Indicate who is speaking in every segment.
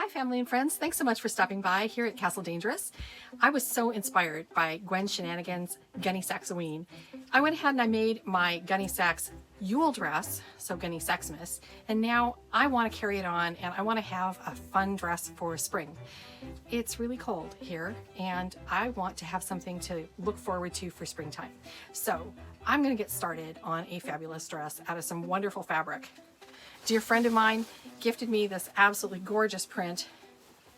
Speaker 1: Hi family and friends, thanks so much for stopping by here at Castle Dangerous. I was so inspired by Gwen Shenanigan's Gunne Sax. I went ahead and I made my Gunne Sax Yule dress, so Gunne Saxmas, and now I want to carry it on and I want to have a fun dress for spring. It's really cold here and I want to have something to look forward to for springtime. So I'm going to get started on a fabulous dress out of some wonderful fabric. Dear friend of mine gifted me this absolutely gorgeous print.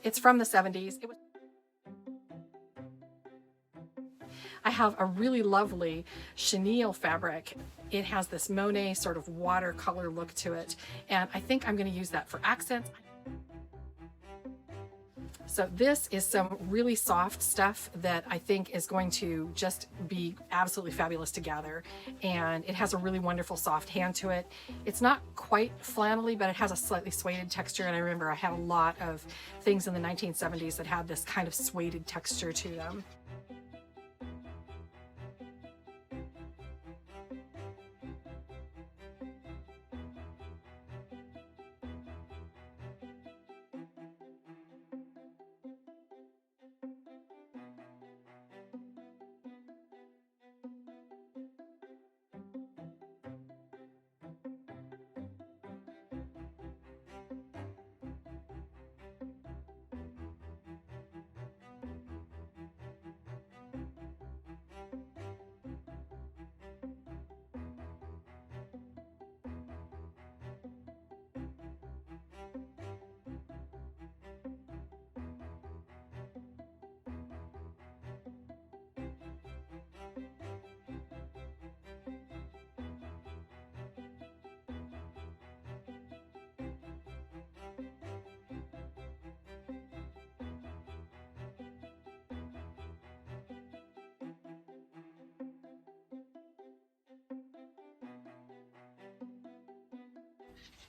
Speaker 1: It's from the 70s. I have a really lovely chenille fabric. It has this Monet sort of watercolor look to it, and I think I'm going to use that for accents. So this is some really soft stuff that I think is going to just be absolutely fabulous to gather. And it has a really wonderful soft hand to it. It's not quite flannelly, but it has a slightly suede texture. And I remember I had a lot of things in the 1970s that had this kind of suede texture to them.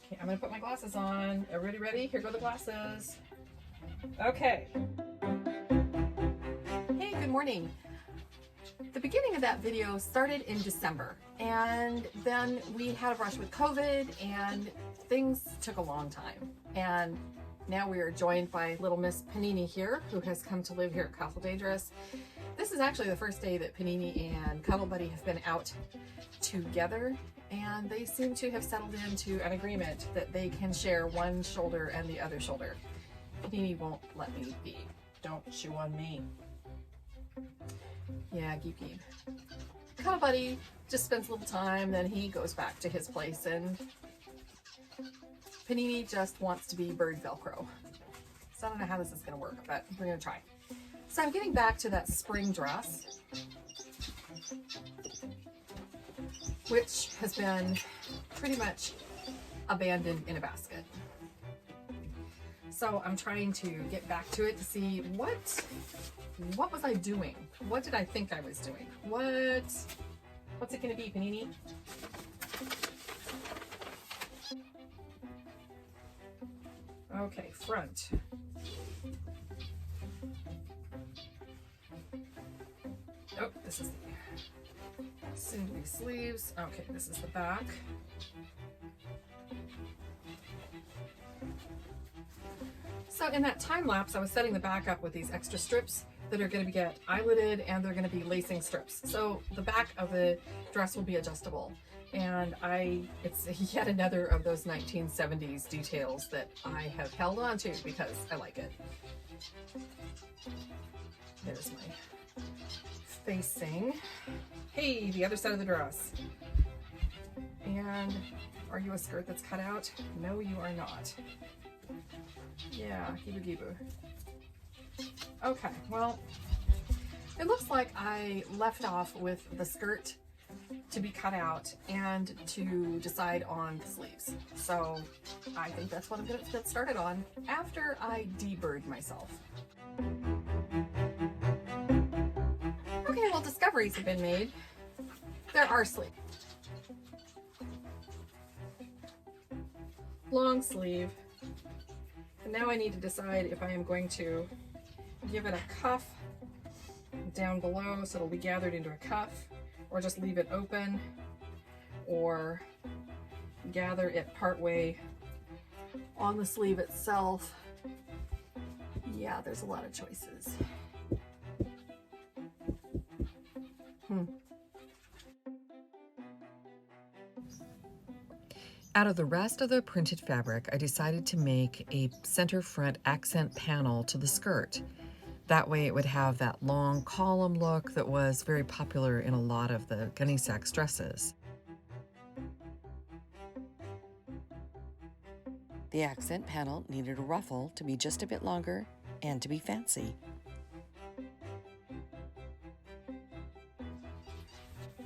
Speaker 1: Okay, I'm gonna put my glasses on. Everybody ready? Here go the glasses. Okay. Hey, good morning. The beginning of that video started in December, and then we had a brush with COVID and things took a long time. And now we are joined by little Miss Panini here, who has come to live here at Castle Dangerous. This is actually the first day that Panini and Cuddle Buddy have been out together, and they seem to have settled into an agreement that they can share one shoulder and the other shoulder. Panini won't let me be. Don't chew on me. Yeah, geep geep. Cuddle Buddy just spends a little time, then he goes back to his place, and Panini just wants to be bird Velcro. So I don't know how this is going to work, but we're going to try. So I'm getting back to that spring dress, which has been pretty much abandoned in a basket. So I'm trying to get back to it to see what was I doing? What did I think I was doing? What's it gonna be, Panini? Okay, front. Oh, this is the soon-to-be sleeves. Okay, this is the back. So in that time lapse, I was setting the back up with these extra strips that are going to get eyeletted, and they're going to be lacing strips. So the back of the dress will be adjustable. And it's yet another of those 1970s details that I have held on to because I like it. There's my facing. Hey, the other side of the dress. And are you a skirt that's cut out? No, you are not. Yeah, geeboo. Okay, well, it looks like I left off with the skirt to be cut out and to decide on the sleeves. So I think that's what I'm gonna get started on after I de-bird myself. Okay, well, discoveries have been made. There are sleeves. Long sleeve. And now I need to decide if I am going to give it a cuff down below so it'll be gathered into a cuff, or just leave it open, or gather it partway on the sleeve itself Yeah, there's a lot of choices.
Speaker 2: Out of the rest of the printed fabric, I decided to make a center front accent panel to the skirt. That way it would have that long column look that was very popular in a lot of the GunneSax dresses. The accent panel needed a ruffle to be just a bit longer and to be fancy.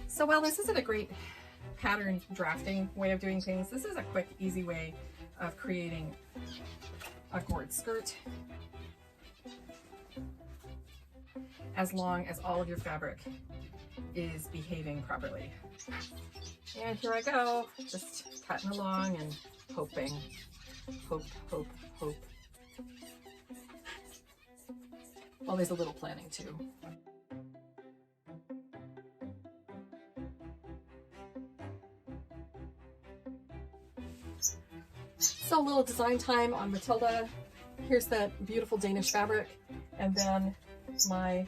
Speaker 1: So while this isn't a great pattern drafting way of doing things, this is a quick, easy way of creating a gourd skirt, as long as all of your fabric is behaving properly. And here I go, just cutting along and hoping. Hope, hope, hope. Well, there's a little planning too. So a little design time on Matilda. Here's that beautiful Danish fabric. And then my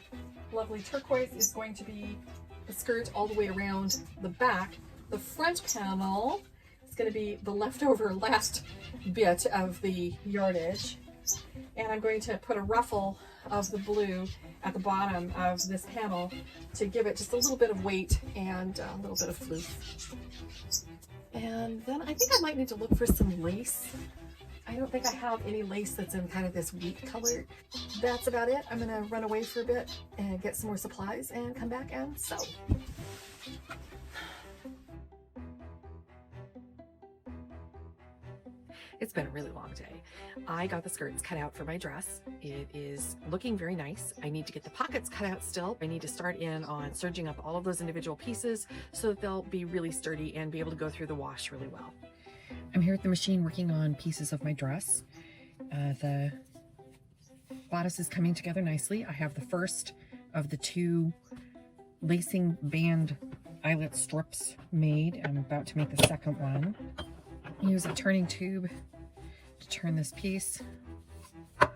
Speaker 1: lovely turquoise is going to be the skirt all the way around the back. The front panel is going to be the leftover last bit of the yardage. And I'm going to put a ruffle of the blue at the bottom of this panel to give it just a little bit of weight and a little bit of floof. And then I think I might need to look for some lace. I don't think I have any lace that's in kind of this wheat color. That's about it. I'm gonna run away for a bit and get some more supplies and come back and sew.
Speaker 2: It's been a really long day. I got the skirts cut out for my dress. It is looking very nice. I need to get the pockets cut out still. I need to start in on serging up all of those individual pieces so that they'll be really sturdy and be able to go through the wash really well. I'm here at the machine working on pieces of my dress. The bodice is coming together nicely. I have the first of the two lacing band eyelet strips made. I'm about to make the second one. Use a turning tube to turn this piece. And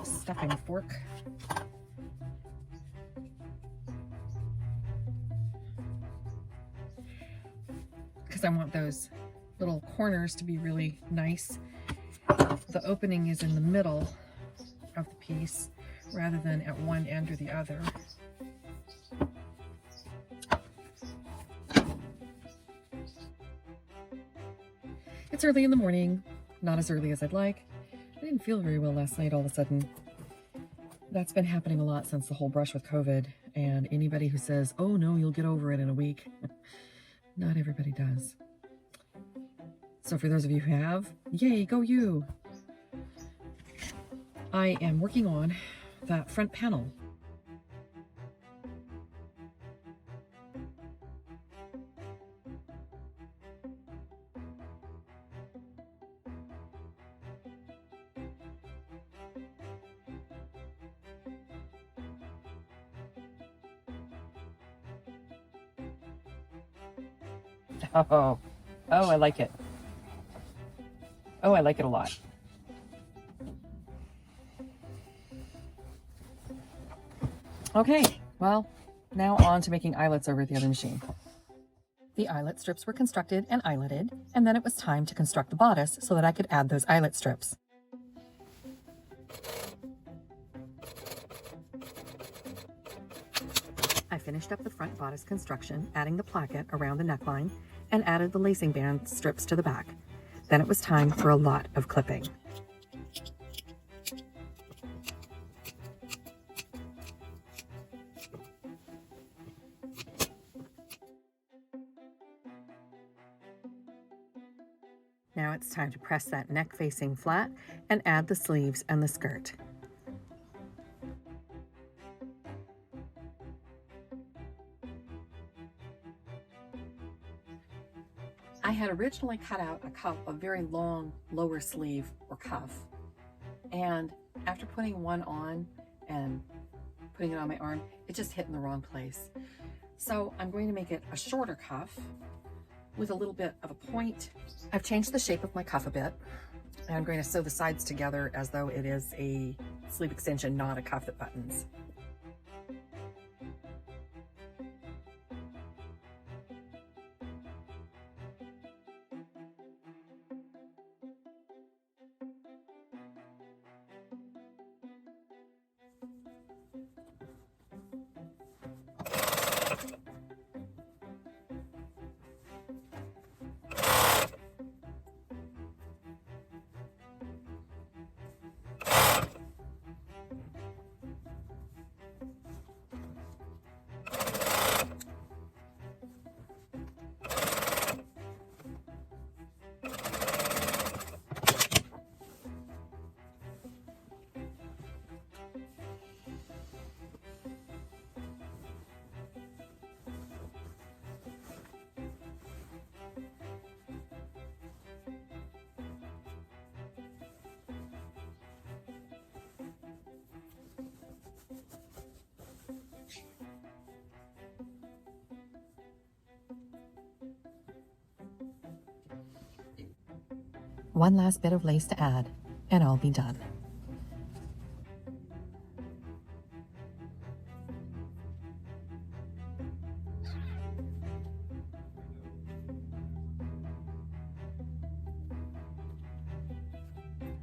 Speaker 2: a stuffing fork. Because I want those little corners to be really nice. The opening is in the middle of the piece rather than at one end or the other. It's early in the morning, not as early as I'd like. I didn't feel very well last night all of a sudden. That's been happening a lot since the whole brush with COVID, and anybody who says, oh no, you'll get over it in a week, not everybody does. So for those of you who have, yay, go you! I am working on that front panel. Oh, I like it. Oh, I like it a lot. Okay, well, now on to making eyelets over at the other machine. The eyelet strips were constructed and eyeletted, and then it was time to construct the bodice so that I could add those eyelet strips. I finished up the front bodice construction, adding the placket around the neckline, and added the lacing band strips to the back. Then it was time for a lot of clipping. Now it's time to press that neck facing flat and add the sleeves and the skirt. I had originally cut out a very long lower sleeve or cuff, and after putting one on and putting it on my arm, it just hit in the wrong place. So I'm going to make it a shorter cuff with a little bit of a point. I've changed the shape of my cuff a bit,
Speaker 1: And I'm going to sew the sides together as though it is a sleeve extension, not a cuff that buttons.
Speaker 2: One last bit of lace to add, and I'll be done.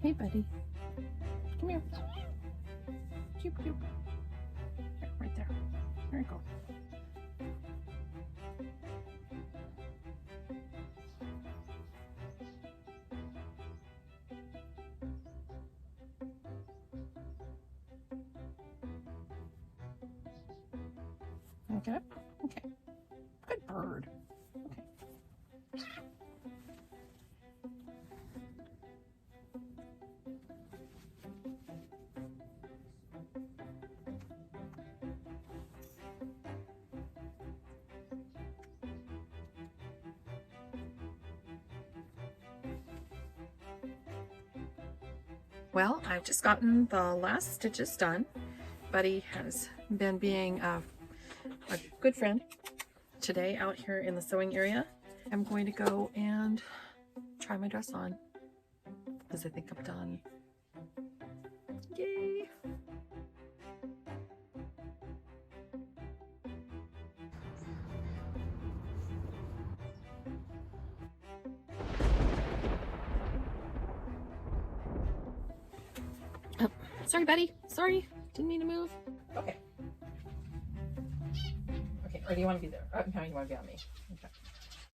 Speaker 1: Hey, buddy. Come here. Cute, cute. Here, right there. There you go. Okay. Okay. Good bird. Okay. Well, I've just gotten the last stitches done. Buddy has been being a good friend today out here in the sewing area. I'm going to go and try my dress on because I think I'm done. Yay! Oh, sorry, buddy. Sorry. Didn't mean to move. Okay. Okay, or do you want to be there? Oh, no, you want to be on me.